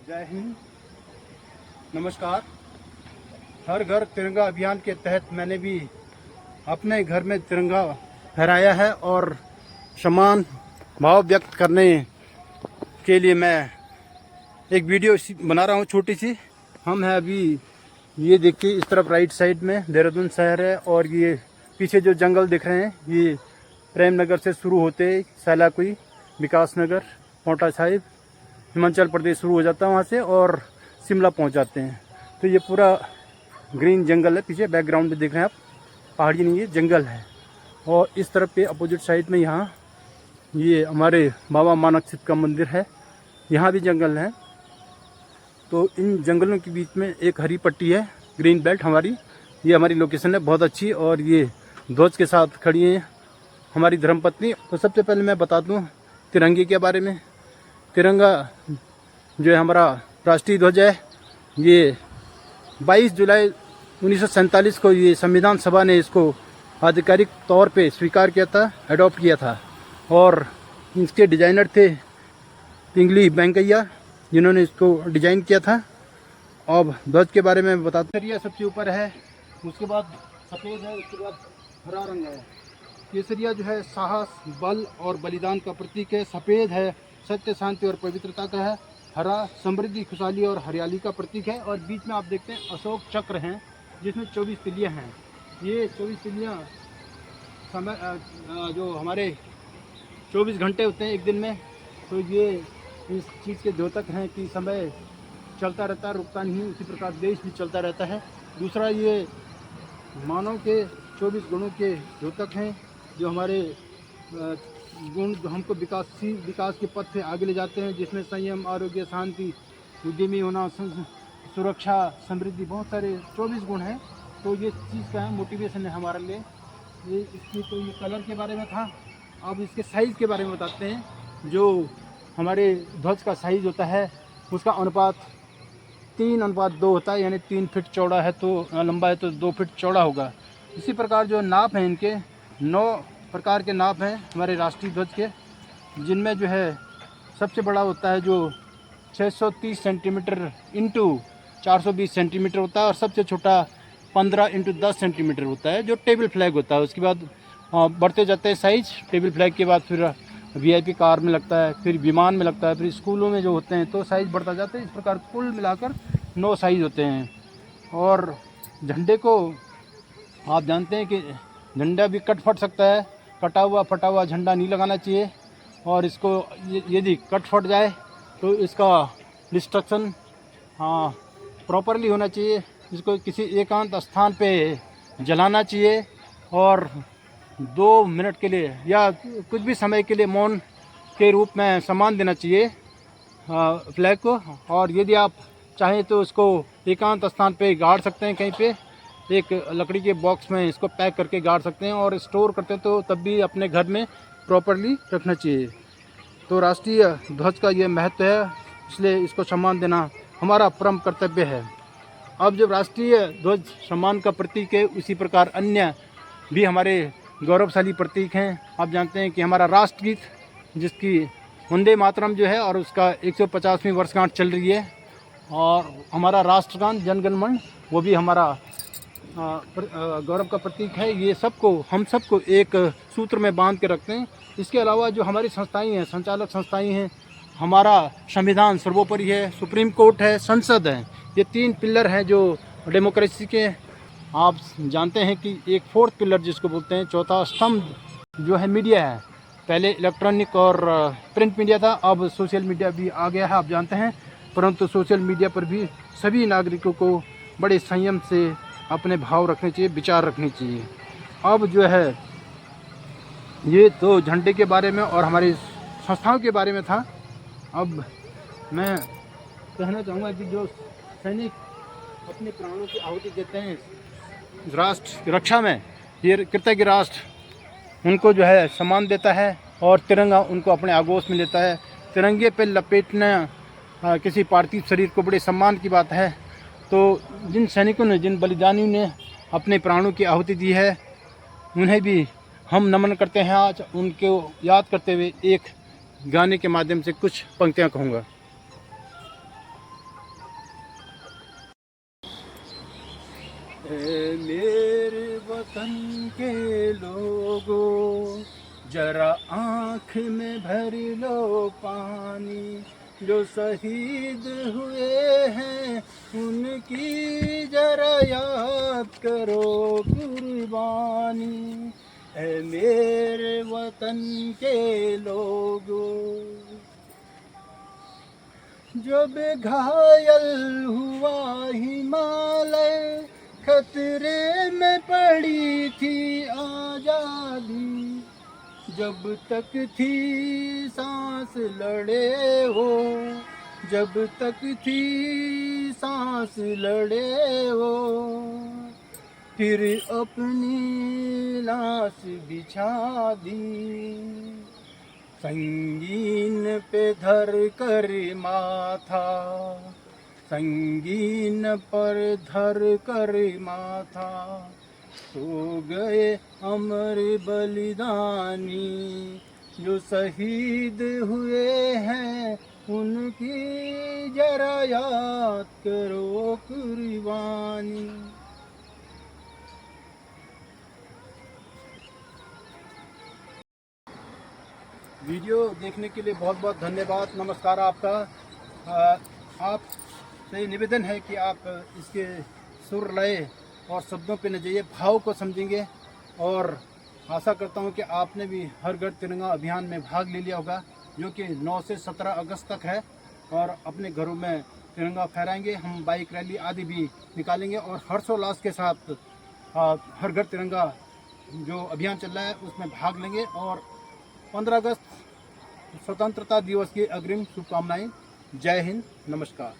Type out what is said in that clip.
जय हिंद, नमस्कार। हर घर तिरंगा अभियान के तहत मैंने भी अपने घर में तिरंगा फहराया है और सम्मान भाव व्यक्त करने के लिए मैं एक वीडियो बना रहा हूँ छोटी सी। हम हैं अभी, ये देखिए, इस तरफ राइट साइड में देहरादून शहर है और ये पीछे जो जंगल दिख रहे हैं ये प्रेम नगर से शुरू होते सैलाकुई, विकास नगर, पोंटा साहिब, हिमाचल प्रदेश शुरू हो जाता है वहाँ से और शिमला पहुँच जाते हैं। तो ये पूरा ग्रीन जंगल है, पीछे बैकग्राउंड में देख रहे हैं आप, पहाड़ी नहीं है, जंगल है। और इस तरफ पे अपोजिट साइड में यहाँ ये हमारे बाबा मानक सिद्ध का मंदिर है, यहाँ भी जंगल है। तो इन जंगलों के बीच में एक हरी पट्टी है, ग्रीन बेल्ट हमारी, ये हमारी लोकेशन है बहुत अच्छी। और ये ध्वज के साथ खड़ी हैं हमारी धर्मपत्नी। तो सबसे पहले मैं बता दूं तिरंगे के बारे में। तिरंगा जो है हमारा राष्ट्रीय ध्वज है। ये 22 जुलाई 1947 को ये संविधान सभा ने इसको आधिकारिक तौर पे स्वीकार किया था, अडॉप्ट किया था। और इसके डिजाइनर थे पिंगली वेंकैया, जिन्होंने इसको डिजाइन किया था। अब ध्वज के बारे में बताते रहिए। सबसे ऊपर है, उसके बाद सफ़ेद है, उसके बाद हरा रंग है। केसरिया जो है साहस, बल और बलिदान का प्रतीक है। सफ़ेद है सत्य, शांति और पवित्रता का है। हरा समृद्धि, खुशहाली और हरियाली का प्रतीक है। और बीच में आप देखते हैं अशोक चक्र हैं जिसमें 24 तिलियाँ हैं। ये 24 तिलियाँ समय जो हमारे 24 घंटे होते हैं एक दिन में, तो ये इस चीज़ के द्योतक हैं कि समय चलता रहता है, रुकता नहीं। उसी प्रकार देश भी चलता रहता है। दूसरा, ये मानव के 24 गुणों के द्योतक हैं, जो हमारे गुण हमको विकास के पथ पे आगे ले जाते हैं, जिसमें संयम, आरोग्य, शांति, उद्यमी होना, सुरक्षा, समृद्धि, बहुत सारे 24 गुण हैं। तो ये चीज़ का है, मोटिवेशन है हमारे लिए। ये इसकी तो ये कलर के बारे में था। अब इसके साइज़ के बारे में बताते हैं। जो हमारे ध्वज का साइज़ होता है उसका अनुपात 3:2 होता है, यानी 3 फीट चौड़ा है तो लंबा है तो 2 फीट चौड़ा होगा। इसी प्रकार जो नाप हैं इनके 9 प्रकार के नाप हैं हमारे राष्ट्रीय ध्वज के, जिनमें जो है सबसे बड़ा होता है जो 630 सेंटीमीटर इंटू 420 सेंटीमीटर होता है, और सबसे छोटा 15 इंटू 10 सेंटीमीटर होता है, जो टेबल फ्लैग होता है। उसके बाद बढ़ते जाते हैं साइज़। टेबल फ्लैग के बाद फिर वीआईपी कार में लगता है, फिर विमान में लगता है, फिर स्कूलों में जो होते हैं तो साइज़ बढ़ता जाता है। इस प्रकार कुल मिलाकर 9 साइज़ होते हैं। और झंडे को आप जानते हैं कि झंडा भी कट फट सकता है। कटा हुआ फटा हुआ झंडा नहीं लगाना चाहिए, और इसको यदि कट फट जाए तो इसका डिस्ट्रक्शन प्रॉपरली होना चाहिए। इसको किसी एकांत स्थान पे जलाना चाहिए और 2 मिनट के लिए या कुछ भी समय के लिए मौन के रूप में सम्मान देना चाहिए फ्लैग को। और यदि आप चाहें तो इसको एकांत स्थान पे गाड़ सकते हैं, कहीं पे एक लकड़ी के बॉक्स में इसको पैक करके गाड़ सकते हैं, और स्टोर करते हैं तो तब भी अपने घर में प्रॉपरली रखना चाहिए। तो राष्ट्रीय ध्वज का ये महत्व है, इसलिए इसको सम्मान देना हमारा परम कर्तव्य है। अब जब राष्ट्रीय ध्वज सम्मान का प्रतीक है, उसी प्रकार अन्य भी हमारे गौरवशाली प्रतीक हैं। आप जानते हैं कि हमारा राष्ट्रगीत, जिसकी वंदे मातरम जो है, और उसका 150वीं वर्षगांठ चल रही है, और हमारा राष्ट्रगान जन गण मन, वो भी हमारा गौरव का प्रतीक है। ये सबको, हम सबको एक सूत्र में बांध के रखते हैं। इसके अलावा जो हमारी संस्थाएं हैं, संचालक संस्थाएं हैं, हमारा संविधान सर्वोपरि है, सुप्रीम कोर्ट है, संसद है। ये 3 पिलर हैं जो डेमोक्रेसी के। आप जानते हैं कि एक 4th पिलर जिसको बोलते हैं, चौथा स्तंभ जो है मीडिया है। पहले इलेक्ट्रॉनिक और प्रिंट मीडिया था, अब सोशल मीडिया भी आ गया है, आप जानते हैं। परंतु सोशल मीडिया पर भी सभी नागरिकों को बड़े संयम से अपने भाव रखने चाहिए, विचार रखने चाहिए। अब जो है ये तो झंडे के बारे में और हमारी संस्थाओं के बारे में था। अब मैं कहना चाहूँगा कि जो सैनिक अपने प्राणों की आहुति देते हैं राष्ट्र रक्षा में, ये कृतज्ञ राष्ट्र उनको जो है सम्मान देता है, और तिरंगा उनको अपने आगोश में लेता है। तिरंगे पर लपेटना किसी पार्थिव शरीर को बड़े सम्मान की बात है। तो जिन सैनिकों ने, जिन बलिदानियों ने अपने प्राणों की आहुति दी है, उन्हें भी हम नमन करते हैं। आज उनको याद करते हुए एक गाने के माध्यम से कुछ पंक्तियाँ कहूँगा। वतन के लोगों, जरा आँख में भर लो पानी। जो शहीद हुए हैं उनकी जरा याद करो कुर्बानी। ऐ मेरे वतन के लोगों, जब घायल हुआ हिमालय, खतरे में पड़ी थी आजादी। जब तक थी सांस लड़े हो, जब तक थी सांस लड़े हो, फिर अपनी लाश बिछा दी। संगीन पे धर कर माथा, संगीन पर धर कर माथा, सो गए अमर बलिदानी। जो शहीद हुए हैं उनकी जरा याद करो कुर्बानी। वीडियो देखने के लिए बहुत बहुत धन्यवाद। नमस्कार आपका। आपसे निवेदन है कि आप इसके सुर लय और शब्दों पे न जाइए, भाव को समझेंगे। और आशा करता हूं कि आपने भी हर घर तिरंगा अभियान में भाग ले लिया होगा, जो कि 9 से 17 अगस्त तक है। और अपने घरों में तिरंगा फहराएंगे, हम बाइक रैली आदि भी निकालेंगे और हर्षोल्लास के साथ हर घर तिरंगा जो अभियान चल रहा है उसमें भाग लेंगे। और 15 अगस्त स्वतंत्रता दिवस की अग्रिम शुभकामनाएं। जय हिंद, नमस्कार।